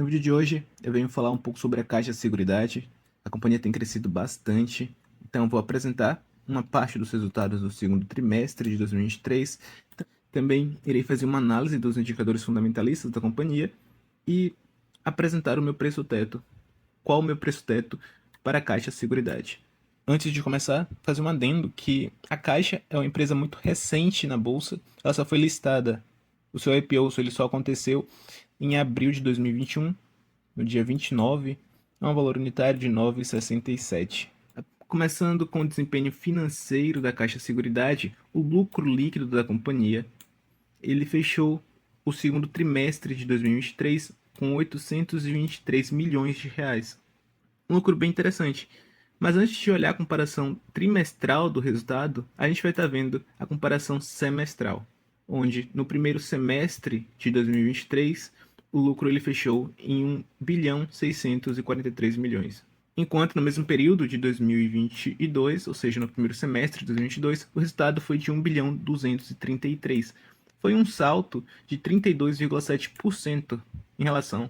No vídeo de hoje eu venho falar um pouco sobre a Caixa Seguridade. A companhia tem crescido bastante, então eu vou apresentar uma parte dos resultados do segundo trimestre de 2023. Também irei fazer uma análise dos indicadores fundamentalistas da companhia e apresentar o meu preço-teto. Qual o meu preço-teto para a Caixa Seguridade? Antes de começar, fazer um adendo que a Caixa é uma empresa muito recente na bolsa, ela só foi listada. O seu IPO ele só aconteceu em abril de 2021, no dia 29, a um valor unitário de 9,67. Começando com o desempenho financeiro da Caixa Seguridade, o lucro líquido da companhia, ele fechou o segundo trimestre de 2023 com 823 milhões de reais. Um lucro bem interessante. Mas antes de olhar a comparação trimestral do resultado, a gente vai estar vendo a comparação semestral, onde no primeiro semestre de 2023 o lucro ele fechou em 1 bilhão 643 milhões. Enquanto no mesmo período de 2022, ou seja, no primeiro semestre de 2022, o resultado foi de 1 bilhão 233. Foi um salto de 32,7% em relação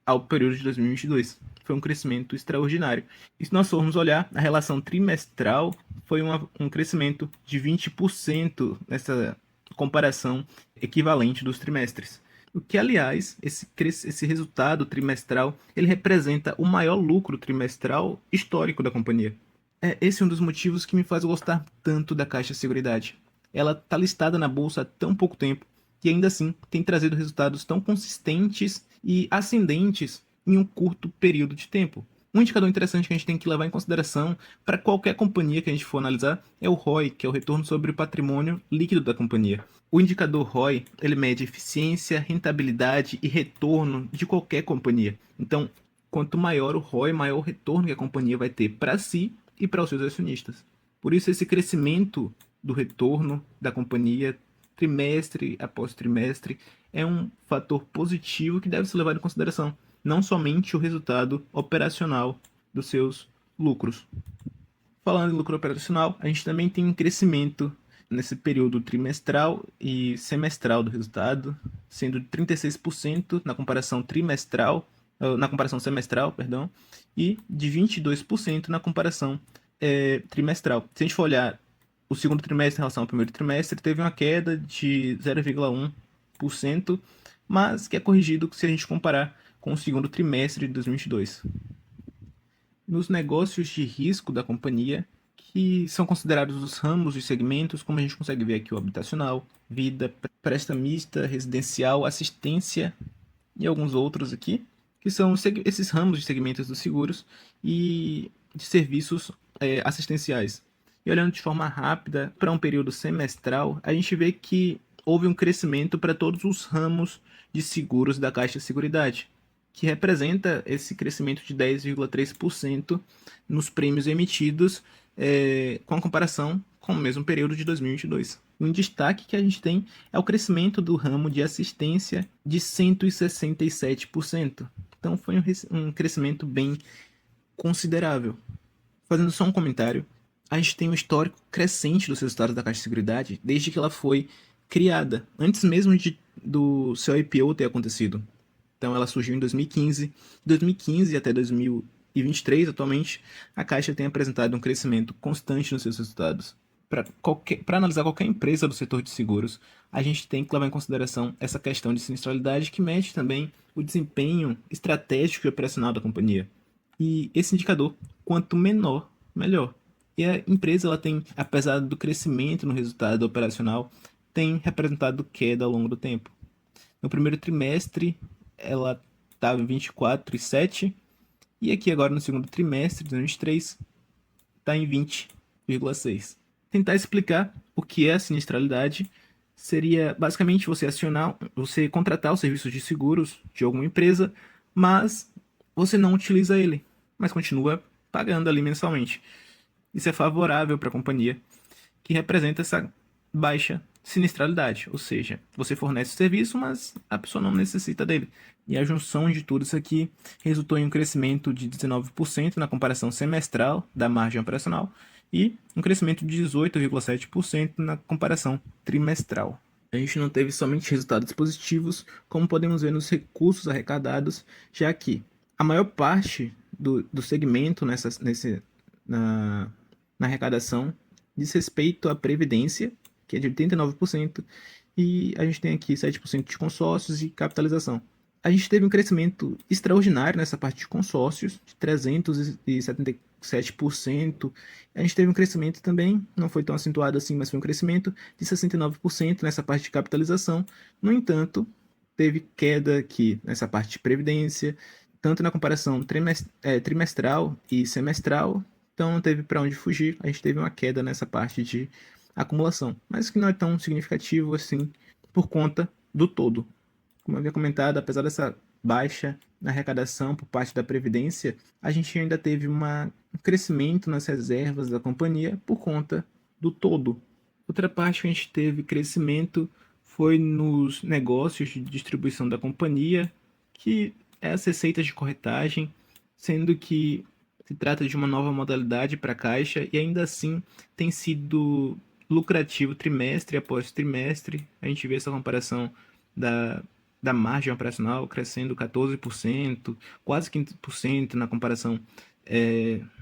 ao período de 2022. Foi um crescimento extraordinário. E se nós formos olhar, a relação trimestral foi um crescimento de 20% nessa comparação equivalente dos trimestres. O que, aliás, esse resultado trimestral, ele representa o maior lucro trimestral histórico da companhia. Esse é um dos motivos que me faz gostar tanto da Caixa Seguridade. Ela está listada na bolsa há tão pouco tempo e ainda assim tem trazido resultados tão consistentes e ascendentes em um curto período de tempo. Um indicador interessante que a gente tem que levar em consideração para qualquer companhia que a gente for analisar é o ROI, que é o retorno sobre o patrimônio líquido da companhia. O indicador ROI, ele mede eficiência, rentabilidade e retorno de qualquer companhia. Então, quanto maior o ROI, maior o retorno que a companhia vai ter para si e para os seus acionistas. Por isso, esse crescimento do retorno da companhia, trimestre após trimestre, é um fator positivo que deve ser levado em consideração, não somente o resultado operacional dos seus lucros. Falando em lucro operacional, a gente também tem um crescimento nesse período trimestral e semestral do resultado, sendo de 36% na comparação trimestral, na comparação semestral, perdão, e de 22% na comparação trimestral. Se a gente for olhar o segundo trimestre em relação ao primeiro trimestre, teve uma queda de 0,1%, mas que é corrigido se a gente comparar com o segundo trimestre de 2022. Nos negócios de risco da companhia, que são considerados os ramos e segmentos, como a gente consegue ver aqui, o habitacional, vida, prestamista, residencial, assistência e alguns outros aqui, que são esses ramos de segmentos dos seguros e de serviços assistenciais. E olhando de forma rápida para um período semestral, a gente vê que houve um crescimento para todos os ramos de seguros da Caixa Seguridade, que representa esse crescimento de 10,3% nos prêmios emitidos com a comparação com o mesmo período de 2022. Um destaque que a gente tem é o crescimento do ramo de assistência de 167%. Então foi um crescimento bem considerável. Fazendo só um comentário, a gente tem um histórico crescente dos resultados da Caixa de Seguridade desde que ela foi criada, antes mesmo do seu IPO ter acontecido. Então ela surgiu em 2015. De 2015 até 2023, atualmente, a Caixa tem apresentado um crescimento constante nos seus resultados. Para analisar qualquer empresa do setor de seguros, a gente tem que levar em consideração essa questão de sinistralidade que mede também o desempenho estratégico e operacional da companhia. E esse indicador, quanto menor, melhor. E a empresa, ela tem, apesar do crescimento no resultado operacional, tem representado queda ao longo do tempo. No primeiro trimestre, ela estava em 24,7 e aqui agora no segundo trimestre de 2023 está em 20,6. Tentar explicar o que é a sinistralidade seria basicamente você contratar o serviço de seguros de alguma empresa, mas você não utiliza ele, mas continua pagando ali mensalmente. Isso é favorável para a companhia, que representa essa baixa sinistralidade, ou seja, você fornece o serviço, mas a pessoa não necessita dele. E a junção de tudo isso aqui resultou em um crescimento de 19% na comparação semestral da margem operacional e um crescimento de 18,7% na comparação trimestral. A gente não teve somente resultados positivos, como podemos ver nos recursos arrecadados, já que a maior parte do segmento na, na arrecadação diz respeito à Previdência, que é de 89%, e a gente tem aqui 7% de consórcios e capitalização. A gente teve um crescimento extraordinário nessa parte de consórcios, de 377%. A gente teve um crescimento também, não foi tão acentuado assim, mas foi um crescimento de 69% nessa parte de capitalização. No entanto, teve queda aqui nessa parte de previdência, tanto na comparação trimestral e semestral, então não teve para onde fugir. A gente teve uma queda nessa parte de acumulação, mas que não é tão significativo assim por conta do todo. Como eu havia comentado, apesar dessa baixa na arrecadação por parte da Previdência, a gente ainda teve um crescimento nas reservas da companhia por conta do todo. Outra parte que a gente teve crescimento foi nos negócios de distribuição da companhia, que é as receitas de corretagem, sendo que se trata de uma nova modalidade para a Caixa e ainda assim tem sido lucrativo trimestre após trimestre. A gente vê essa comparação da, da margem operacional crescendo 14%, quase 15% na comparação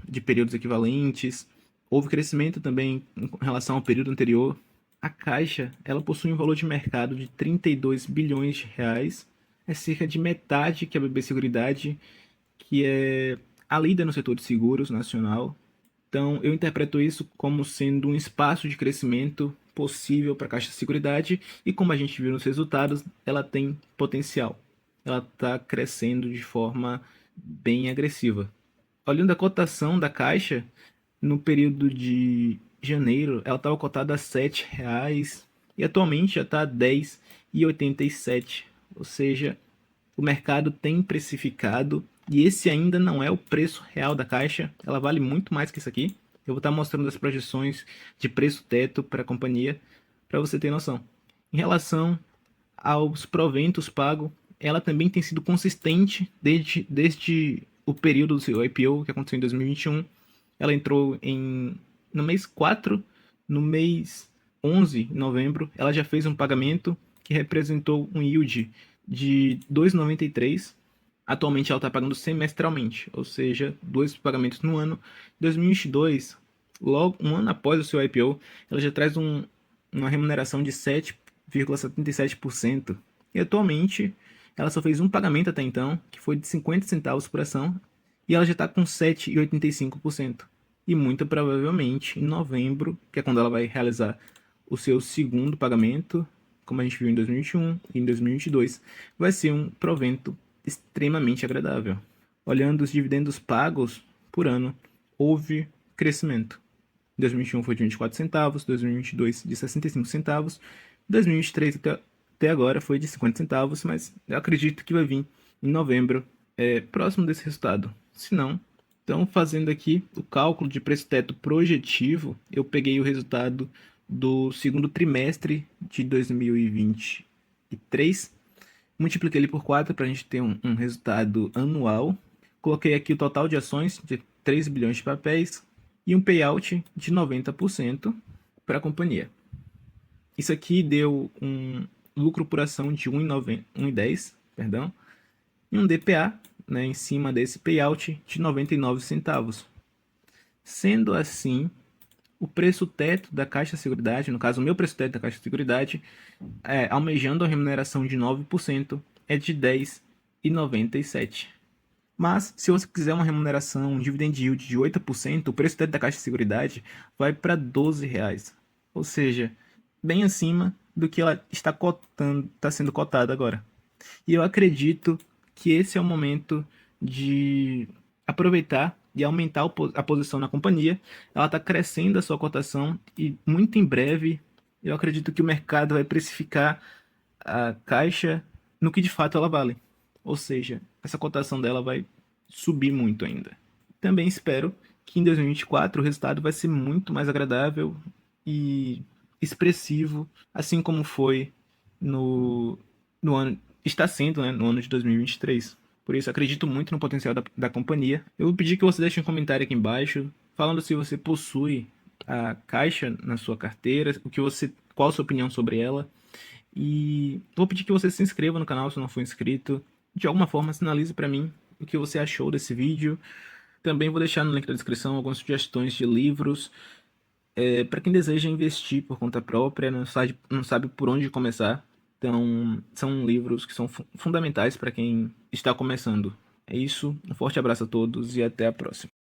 de períodos equivalentes. Houve crescimento também em relação ao período anterior. A Caixa, ela possui um valor de mercado de 32 bilhões de reais, é cerca de metade que a BB Seguridade, que é a líder no setor de seguros nacional. Então, eu interpreto isso como sendo um espaço de crescimento possível para a Caixa de Seguridade e, como a gente viu nos resultados, ela tem potencial. Ela está crescendo de forma bem agressiva. Olhando a cotação da Caixa, no período de janeiro, ela estava cotada a R$ 7 e atualmente já está a 10,87. Ou seja, o mercado tem precificado e esse ainda não é o preço real da Caixa. Ela vale muito mais que isso aqui. Eu vou estar mostrando as projeções de preço teto para a companhia para você ter noção. Em relação aos proventos pagos, ela também tem sido consistente desde o período do seu IPO, que aconteceu em 2021. Ela entrou no mês 4, no mês 11, em novembro, ela já fez um pagamento que representou um yield de 2,93. Atualmente ela está pagando semestralmente, ou seja, 2 pagamentos no ano. Em 2022, logo um ano após o seu IPO, ela já traz uma remuneração de 7,77%. E atualmente ela só fez um pagamento até então, que foi de 50 centavos por ação, e ela já está com 7,85%. E muito provavelmente em novembro, que é quando ela vai realizar o seu segundo pagamento, como a gente viu em 2021 e em 2022, vai ser um provento extremamente agradável. Olhando os dividendos pagos por ano, houve crescimento. 2021 foi de 24 centavos, 2022 de 65 centavos, 2023 até agora foi de 50 centavos, mas eu acredito que vai vir em novembro, próximo desse resultado. Se não, então fazendo aqui o cálculo de preço teto projetivo, eu peguei o resultado do segundo trimestre de 2023, multipliquei ele por 4 para a gente ter um resultado anual. Coloquei aqui o total de ações de 3 bilhões de papéis e um payout de 90% para a companhia. Isso aqui deu um lucro por ação de 1,10, perdão, e um DPA, né, em cima desse payout de 99 centavos. Sendo assim, o preço teto da Caixa Seguridade, no caso o meu preço teto da Caixa Seguridade, almejando a remuneração de 9%, é de 10,97. Mas, se você quiser uma remuneração, um dividend yield de 8%, o preço teto da Caixa Seguridade vai para R$ 12. Ou seja, bem acima do que ela está sendo cotada agora. E eu acredito que esse é o momento de aproveitar e aumentar a posição na companhia. Ela está crescendo a sua cotação e muito em breve eu acredito que o mercado vai precificar a Caixa no que de fato ela vale. Ou seja, essa cotação dela vai subir muito ainda. Também espero que em 2024 o resultado vai ser muito mais agradável e expressivo, assim como foi no ano, está sendo, né, no ano de 2023. Por isso, acredito muito no potencial da companhia. Eu vou pedir que você deixe um comentário aqui embaixo, falando se você possui a Caixa na sua carteira, qual a sua opinião sobre ela. E vou pedir que você se inscreva no canal se não for inscrito. De alguma forma, sinalize para mim o que você achou desse vídeo. Também vou deixar no link da descrição algumas sugestões de livros para quem deseja investir por conta própria, não sabe por onde começar. Então, são livros que são fundamentais para quem está começando. É isso, um forte abraço a todos e até a próxima.